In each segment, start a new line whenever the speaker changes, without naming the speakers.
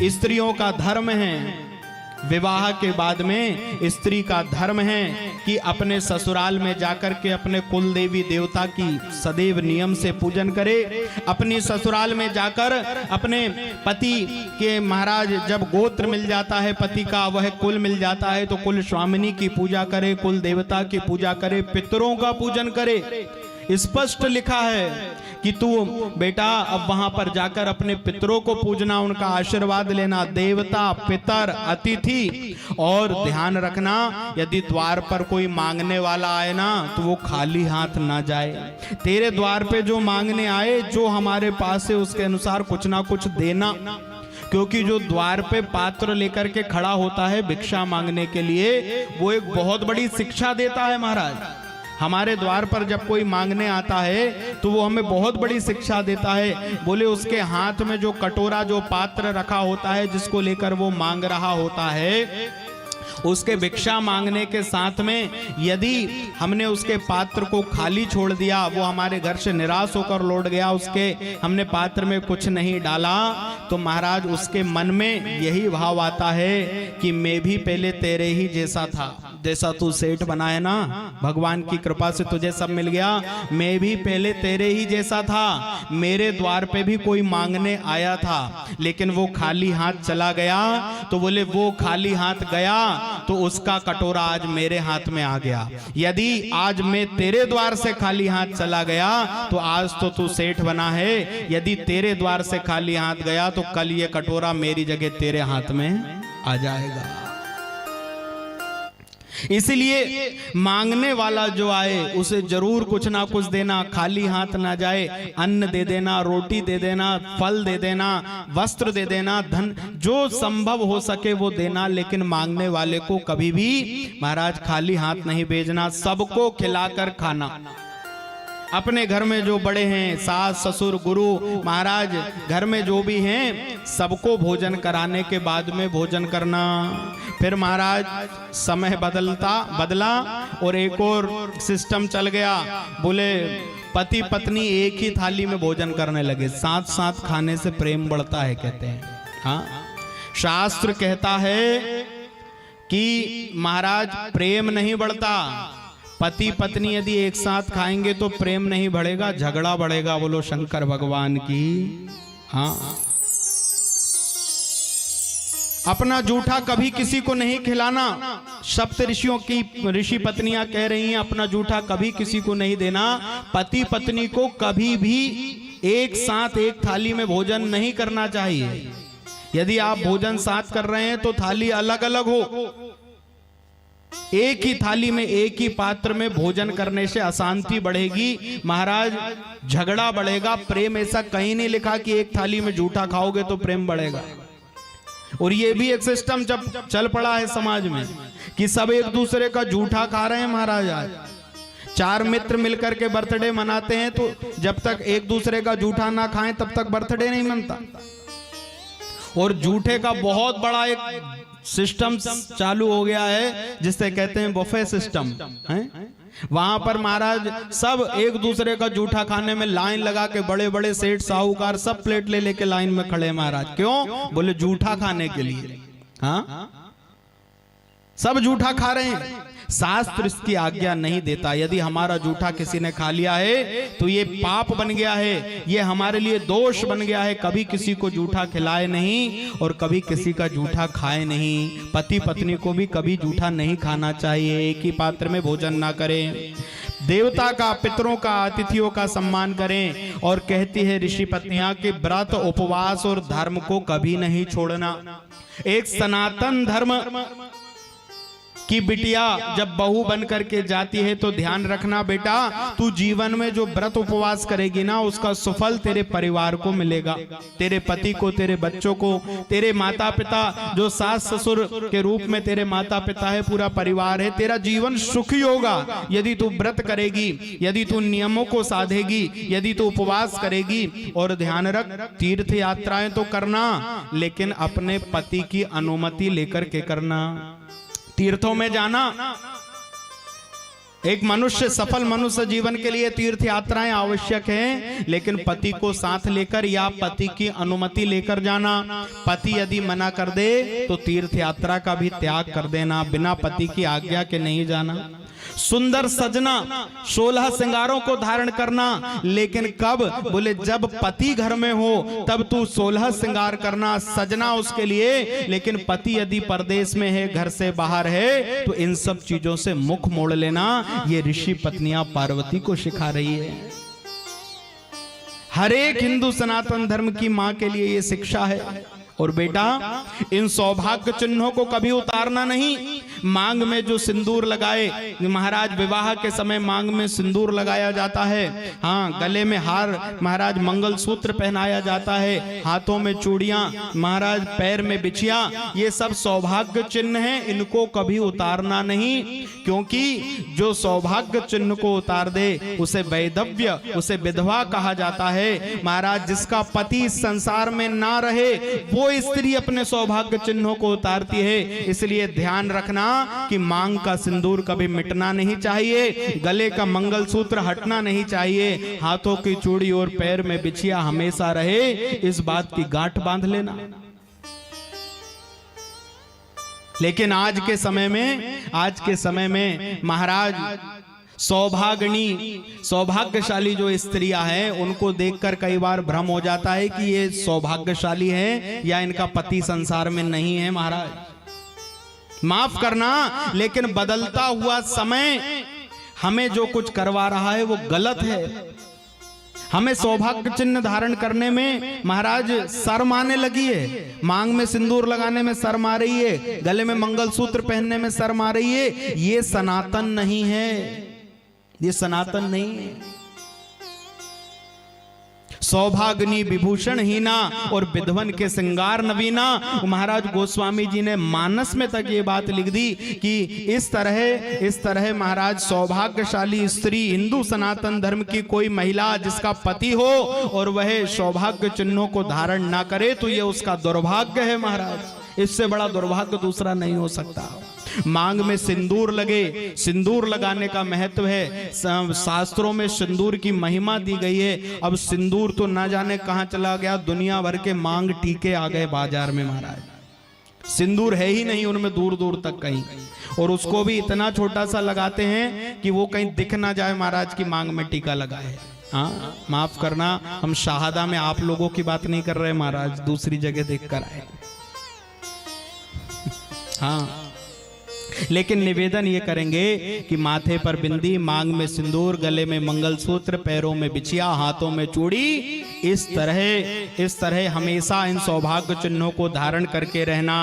स्त्रियों का धर्म है, विवाह के बाद में स्त्री का धर्म है कि अपने ससुराल में जाकर के अपने कुल देवी देवता की सदैव नियम से पूजन करे। अपनी ससुराल में जाकर अपने पति के महाराज जब गोत्र मिल जाता है, पति का वह कुल मिल जाता है, तो कुल स्वामिनी की पूजा करे, कुल देवता की पूजा करे, पितरों का पूजन करे। स्पष्ट लिखा है कि तू बेटा अब वहां पर जाकर अपने पितरों को पूजना, उनका आशीर्वाद लेना, देवता, पितर, अतिथि। और ध्यान रखना, यदि द्वार पर कोई मांगने वाला आए ना तो वो खाली हाथ ना जाए। तेरे द्वार पे जो मांगने आए, जो हमारे पास है उसके अनुसार कुछ ना कुछ देना, क्योंकि जो द्वार पे पात्र लेकर के खड़ा होता है भिक्षा मांगने के लिए, वो एक बहुत बड़ी शिक्षा देता है महाराज। हमारे द्वार पर जब कोई मांगने आता है तो वो हमें बहुत बड़ी शिक्षा देता है। बोले उसके हाथ में जो कटोरा, जो पात्र रखा होता है जिसको लेकर वो मांग रहा होता है, उसके भिक्षा मांगने के साथ में यदि हमने उसके पात्र को खाली छोड़ दिया, वो हमारे घर से निराश होकर लौट गया, उसके हमने पात्र में कुछ नहीं डाला, तो महाराज उसके मन में यही भाव आता है कि मैं भी पहले तेरे ही जैसा था। जैसा तू सेठ बनाए ना, भगवान की कृपा से तुझे सब मिल गया, मैं भी पहले तेरे ही जैसा था। मेरे द्वार पे भी कोई मांगने आया था लेकिन वो खाली हाथ चला गया, तो बोले वो खाली हाथ गया तो उसका कटोरा आज मेरे हाथ में आ गया। यदि आज मैं तेरे द्वार से खाली हाथ चला गया तो आज तो तू सेठ बना है, यदि तेरे द्वार से खाली हाथ गया तो कल ये कटोरा मेरी जगह तेरे हाथ में आ जाएगा। इसलिए मांगने वाला जो आए उसे जरूर कुछ ना कुछ देना, खाली हाथ ना जाए। अन्न दे देना, रोटी दे देना, फल दे देना, वस्त्र दे देना, धन जो संभव हो सके वो देना, लेकिन मांगने वाले को कभी भी महाराज खाली हाथ नहीं भेजना। सबको खिलाकर खाना। अपने घर में जो बड़े हैं, सास ससुर गुरु महाराज, घर में जो भी हैं, सबको भोजन कराने के बाद में भोजन करना। फिर महाराज समय बदला और एक और सिस्टम चल गया। बोले पति पत्नी एक ही थाली में भोजन करने लगे। साथ साथ खाने से प्रेम बढ़ता है कहते हैं। हाँ, शास्त्र कहता है कि महाराज प्रेम नहीं बढ़ता। पति पत्नी यदि एक साथ खाएंगे तो प्रेम नहीं बढ़ेगा, झगड़ा बढ़ेगा। बोलो शंकर भगवान की। हाँ, अपना जूठा कभी किसी को नहीं खिलाना। सप्त ऋषियों की ऋषि पत्नियां कह रही हैं अपना जूठा कभी किसी को नहीं देना। पति पत्नी को कभी भी एक साथ एक थाली में भोजन नहीं करना चाहिए। यदि आप भोजन साथ कर रहे हैं तो थाली अलग अलग हो। एक ही थाली में एक ही पात्र में भोजन करने से अशांति बढ़ेगी महाराज, झगड़ा बढ़ेगा। प्रेम ऐसा कहीं नहीं लिखा कि एक थाली में जूठा खाओगे तो प्रेम बढ़ेगा। और ये भी एक सिस्टम जब चल पड़ा है समाज में कि सब एक दूसरे का जूठा खा रहे हैं महाराज। आज 4 मित्र मिलकर के बर्थडे मनाते हैं तो जब तक एक दूसरे का जूठा ना खाएं तब तक बर्थडे नहीं मनता। और जूठे का बहुत बड़ा एक सिस्टम चालू हो गया है जिससे कहते हैं बफे सिस्टम है। वहां पर महाराज सब एक दूसरे का जूठा खाने में लाइन लगा के, बड़े बड़े सेठ साहूकार सब प्लेट ले लेके लाइन में खड़े महाराज। क्यों? बोले जूठा खाने के लिए। हाँ, सब जूठा खा रहे हैं। शास्त्र इसकी आज्ञा नहीं देता। यदि हमारा जूठा किसी ने खा लिया है तो ये पाप बन गया है, ये हमारे लिए दोष बन गया है। कभी किसी को जूठा खिलाए नहीं और कभी किसी का जूठा खाए नहीं। पति पत्नी को भी कभी जूठा नहीं खाना चाहिए। एक ही पात्र में भोजन ना करें। देवता का, पितरों का, अतिथियों का सम्मान करें। और कहती है ऋषि पत्नियां कि व्रत, उपवास और धर्म को कभी नहीं छोड़ना। एक सनातन धर्म कि बिटिया जब बहू बन करके जाती है तो ध्यान रखना बेटा, तू जीवन में जो व्रत उपवास करेगी ना उसका सुफल तेरे परिवार को मिलेगा, तेरे पति को, तेरे बच्चों को, तेरे माता पिता, जो सास ससुर के रूप में तेरे माता पिता है, पूरा परिवार है, तेरा जीवन सुखी होगा यदि तू व्रत करेगी, यदि तू नियमों को साधेगी, यदि तू उपवास करेगी। और ध्यान रख, तीर्थ यात्राएं तो करना लेकिन अपने पति की अनुमति लेकर के करना। तीर्थों में जाना एक मनुष्य, सफल मनुष्य जीवन के लिए तीर्थ यात्राएं आवश्यक हैं, लेकिन पति को साथ लेकर या पति की अनुमति लेकर जाना। पति यदि मना कर दे तो तीर्थ यात्रा का भी त्याग कर देना, बिना पति की आज्ञा के नहीं जाना। सुंदर सजना, 16 श्रृंगारों को धारण करना, लेकिन कब? बोले जब पति घर में हो तब तू 16 श्रृंगार करना, सजना उसके लिए। लेकिन पति यदि परदेश में है, घर से बाहर है, तो इन सब चीजों से मुख मोड़ लेना। ये ऋषि पत्नियां पार्वती को सिखा रही है। हर एक हिंदू सनातन धर्म की मां के लिए ये शिक्षा है। और बेटा, इन सौभाग्य चिन्हों को कभी उतारना नहीं। मांग में जो सिंदूर लगाए, महाराज विवाह के समय मांग में सिंदूर लगाया जाता है। हाँ, गले में हार, महाराज मंगलसूत्र पहनाया जाता है, हाथों में चूड़ियां, महाराज पैर में बिछिया, ये सब सौभाग्य चिन्ह हैं। इनको कभी उतारना नहीं, क्योंकि जो सौभाग्य चिन्ह को उतार दे उसे वैधव्य, उसे विधवा कहा जाता है। महाराज जिसका पति संसार में ना रहे वो स्त्री अपने सौभाग्य चिन्हों को उतारती है। इसलिए ध्यान रखना कि मांग का सिंदूर कभी मिटना नहीं चाहिए, गले का मंगलसूत्र हटना नहीं चाहिए, हाथों की चूड़ी और पैर में बिछिया हमेशा रहे, इस बात की गांठ बांध लेना। लेकिन आज के समय में महाराज सौभाग्यशाली जो स्त्रियां हैं, उनको देखकर कई बार भ्रम हो जाता है कि ये सौभाग्यशाली है या इनका पति संसार में नहीं है। महाराज माफ करना, लेकिन बदलता हुआ समय हमें जो कुछ करवा रहा है वो गलत है। हमें सौभाग्य चिन्ह धारण करने में महाराज शर्म आने लगी है, मांग में सिंदूर लगाने में शर्म आ रही है, गले में मंगलसूत्र पहनने में शर्म आ रही है। ये सनातन नहीं है, ये सनातन नहीं है। सौभाग्यनी विभूषण हीना और विधवन के श्रृंगार नवीना। महाराज गोस्वामी जी ने मानस में तक ये बात लिख दी कि इस तरह महाराज सौभाग्यशाली स्त्री, हिंदू सनातन धर्म की कोई महिला जिसका पति हो और वह सौभाग्य चिन्हों को धारण ना करे तो ये उसका दुर्भाग्य है। महाराज इससे बड़ा दुर्भाग्य दूसरा नहीं हो सकता। मांग में सिंदूर लगे, सिंदूर लगाने का महत्व है, शास्त्रों में सिंदूर की महिमा दी गई है। अब सिंदूर तो ना जाने कहां चला गया, दुनिया भर के मांग टीके आ गए बाजार में। महाराज सिंदूर है ही नहीं उनमें दूर दूर तक कहीं, और उसको भी इतना छोटा सा लगाते हैं कि वो कहीं दिख ना जाए महाराज की मांग में टीका लगा है। हाँ, माफ करना, हम शाहदा में आप लोगों की बात नहीं कर रहे महाराज, दूसरी जगह देख कर आए। हाँ, लेकिन निवेदन ये करेंगे कि माथे पर बिंदी, मांग में सिंदूर, गले में मंगलसूत्र, पैरों में बिछिया, हाथों में चूड़ी, इस तरह हमेशा इन सौभाग्य चिन्हों को धारण करके रहना।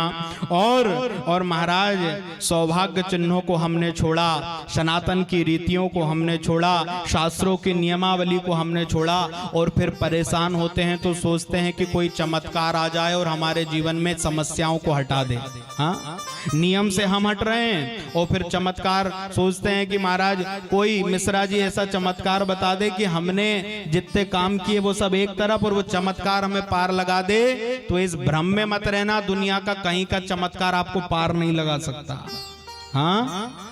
और महाराज सौभाग्य चिन्हों को हमने छोड़ा, सनातन की रीतियों को हमने छोड़ा, शास्त्रों की नियमावली को हमने छोड़ा, और फिर परेशान होते हैं तो सोचते हैं कि कोई चमत्कार आ जाए और हमारे जीवन में समस्याओं को हटा दे। हाँ, नियम से हम हट रहे हैं और फिर चमत्कार सोचते हैं कि महाराज कोई मिश्रा जी ऐसा चमत्कार बता दे कि हमने जितने काम किए वो सब एक तरफ और वो चमत्कार हमें पार लगा दे। तो इस भ्रम में मत रहना, दुनिया का कहीं का चमत्कार आपको पार नहीं लगा सकता। हाँ,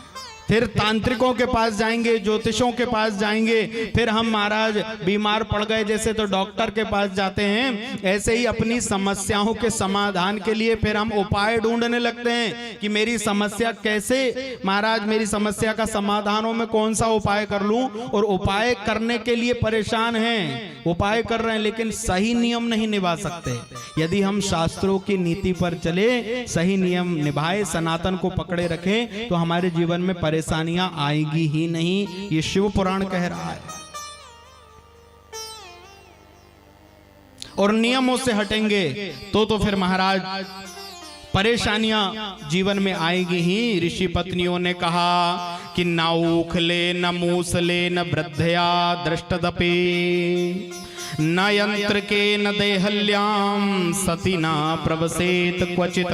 फिर तांत्रिकों के पास जाएंगे, ज्योतिषों के पास जाएंगे, फिर हम महाराज बीमार पड़ गए जैसे तो डॉक्टर के पास जाते हैं, ऐसे ही अपनी समस्याओं के समाधान के लिए फिर हम उपाय ढूंढने लगते हैं कि मेरी समस्या कैसे, महाराज मेरी समस्या का समाधान हो, मैं कौन सा उपाय कर लूं। और उपाय करने के लिए परेशान हैं, उपाय कर रहे हैं लेकिन सही नियम नहीं निभा सकते। यदि हम शास्त्रों की नीति पर चले, सही नियम निभाए, सनातन को पकड़े रखें, तो हमारे जीवन में परेशानियां आएगी ही नहीं। ये शिव पुराण कह रहा है। और नियमों से हटेंगे तो फिर महाराज परेशानियां जीवन में आएगी ही। ऋषि पत्नियों ने कहा कि न उखले न मूसले न वृद्धया दृष्टदपे न यंत्र के न देहल्याम सती न प्रवसेत क्वचित।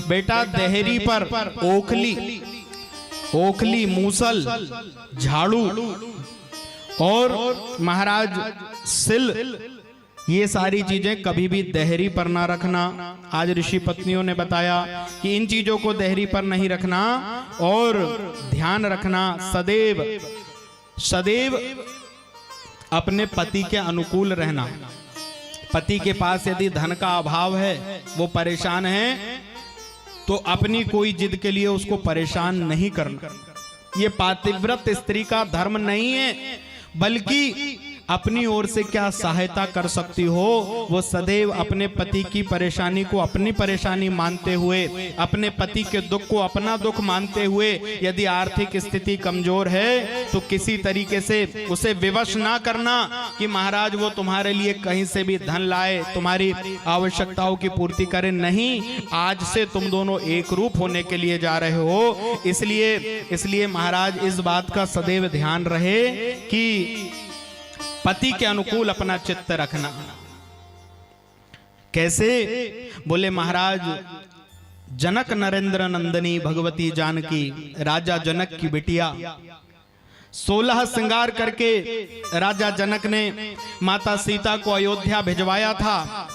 बेटा देहरी पर ओखली, मूसल, झाड़ू और महाराज सिल, ये सारी चीजें कभी भी देहरी पर ना रखना। आज ऋषि पत्नियों ने बताया कि इन चीजों को देहरी पर नहीं रखना और ध्यान रखना सदैव सदैव अपने पति के अनुकूल रहना। पति के पास यदि धन का अभाव है, वो परेशान है, तो अपनी कोई जिद के लिए उसको परेशान नहीं करना। ये पातिव्रत स्त्री का धर्म नहीं है, बल्कि अपनी ओर से क्या सहायता कर सकती हो वो सदैव अपने पति की परेशानी को अपनी परेशानी मानते हुए, अपने पति के दुख को अपना दुख मानते हुए, यदि आर्थिक स्थिति कमजोर है तो किसी तरीके से उसे विवश ना करना कि महाराज वो तुम्हारे लिए कहीं से भी धन लाए, तुम्हारी आवश्यकताओं की पूर्ति करे। नहीं, आज से तुम दोनों एक रूप होने के लिए जा रहे हो। इसलिए महाराज इस बात का सदैव ध्यान रहे कि पति के अनुकूल अपना चित्त रखना। कैसे? बोले महाराज जनक नरेंद्र नंदनी भगवती जानकी, राजा जनक की बिटिया, 16 श्रृंगार करके राजा जनक ने माता सीता को अयोध्या भिजवाया था।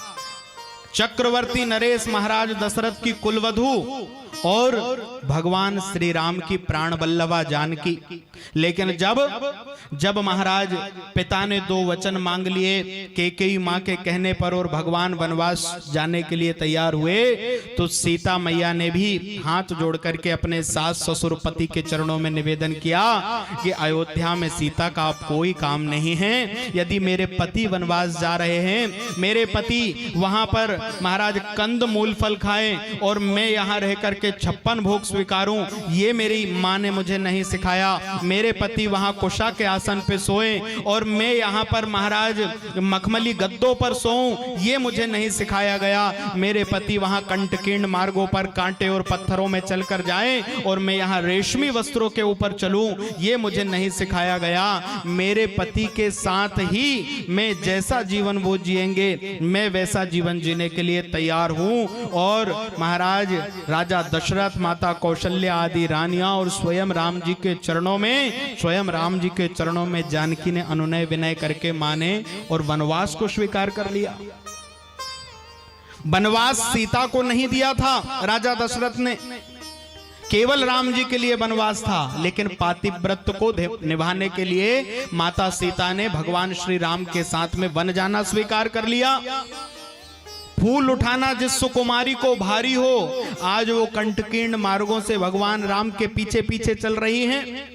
चक्रवर्ती नरेश महाराज दशरथ की कुलवधू और भगवान श्री राम की प्राण बल्लभा जानकी। लेकिन जब महाराज पिता ने 2 वचन मांग लिए कैकेयी मां के कहने पर और भगवान वनवास जाने के लिए तैयार हुए, तो सीता मैया ने भी हाथ जोड़ करके अपने सास ससुर पति के चरणों में निवेदन किया कि अयोध्या में सीता का अब कोई काम नहीं है। यदि मेरे पति वनवास जा रहे हैं, मेरे पति वहां पर महाराज कंद मूल फल खाएं और मैं यहाँ रह करके 56 भोग स्वीकारूं, ये मेरी माँ ने मुझे नहीं सिखाया। मेरे पति वहां कुशा के आसन पे सोएं और मैं यहाँ पर महाराज मखमली गद्दों पर सोऊं, ये मुझे नहीं सिखाया गया। मेरे पति वहां कंटकीर्ण मार्गों पर कांटे और पत्थरों में चलकर जाएं और मैं यहाँ रेशमी वस्त्रों के ऊपर चलूं, ये मुझे नहीं सिखाया गया। मेरे पति के साथ ही मैं जैसा जीवन वो जिएंगे, मैं वैसा जीवन जीने के लिए तैयार हूं। और महाराज राजा दशरथ, माता कौशल्या आदि रानियां और स्वयं राम जी के चरणों में जानकी ने अनुनय विनय करके माने और वनवास को स्वीकार कर लिया। वनवास सीता को नहीं दिया था राजा दशरथ ने, केवल राम जी के लिए वनवास था, लेकिन पातिव्रत को निभाने के लिए माता सीता ने भगवान श्री राम के साथ में वन जाना स्वीकार कर लिया। फूल उठाना जिस सुकुमारी को भारी हो, आज वो कंटकीर्ण मार्गों से भगवान राम के पीछे पीछे चल रही हैं।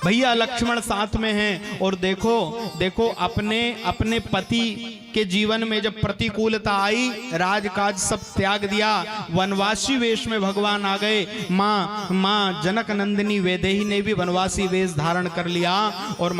भैया लक्ष्मण साथ में हैं और देखो अपने पति के जीवन में जब प्रतिकूलता आई, राजकाज सब त्याग दिया, वनवासी वेश में भगवान आ गए। माँ जनक नंदिनी वैदेही ने भी वनवासी वेश धारण कर लिया और